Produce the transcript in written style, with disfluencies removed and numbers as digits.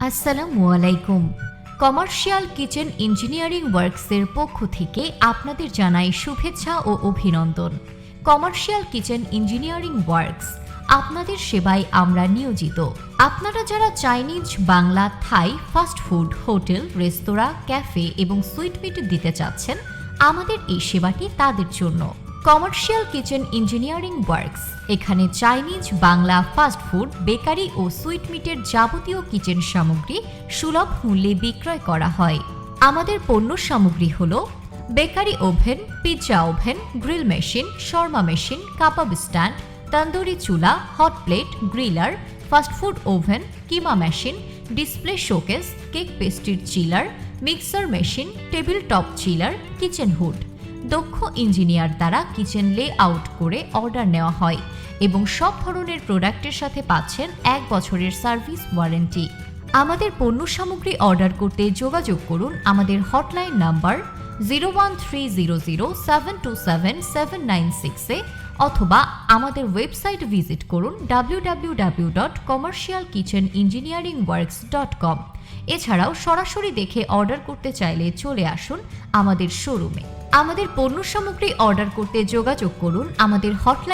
আসসালামু আলাইকুম। Commercial kitchen engineering ওয়ার্কসের পক্ষ থেকে আপনাদের জানাই শুভেচ্ছা ও অভিনন্দন। কমার্শিয়াল কিচেন ইঞ্জিনিয়ারিং ওয়ার্কস, আপনাদের সেবায় আমরা নিয়োজিত। আপনারা যারা Chinese, Bangla, Thai, fast food, hotel, রেস্তোরাঁ, ক্যাফে এবং সুইট মিট দিতে চাচ্ছেন, আমাদের এই সেবাটি তাদের জন্য। কমার্শিয়াল কিচেন ইঞ্জিনিয়ারিং ওয়ার্কস, এখানে Chinese, Bangla, fast food, bakery ও সুইট মিটের যাবতীয় কিচেন সামগ্রী সুলভ মূল্যে বিক্রয় করা হয়। আমাদের পণ্য সামগ্রী হল bakery oven, pizza oven, grill machine, শর্মা মেশিন, কাবাব স্ট্যান্ড, তন্দুরি চুলা, hot plate, griller, fast food oven, keema machine, display showcase, cake পেস্ট্রির chiller, mixer machine, table top chiller, kitchen hood. দক্ষ ইঞ্জিনিয়ার দ্বারা কিচেন লে আউট করে অর্ডার নেওয়া হয় এবং সব ধরনের প্রোডাক্টের সাথে পাচ্ছেন 1 বছরের সার্ভিস ওয়ারেন্টি। আমাদের পণ্য সামগ্রী অর্ডার করতে যোগাযোগ করুন আমাদের হটলাইন নাম্বার 01300727796 অথবা আমাদের ওয়েবসাইট ভিজিট করুন www.commercialkitcheningineeringworks.com। এছাড়াও সরাসরি দেখে অর্ডার করতে চাইলে চলে আসুন আমাদের শোরুমে। আমাদের পণ্য সামগ্রী অর্ডার করতে যোগাযোগ করুন আমাদের হটলাইন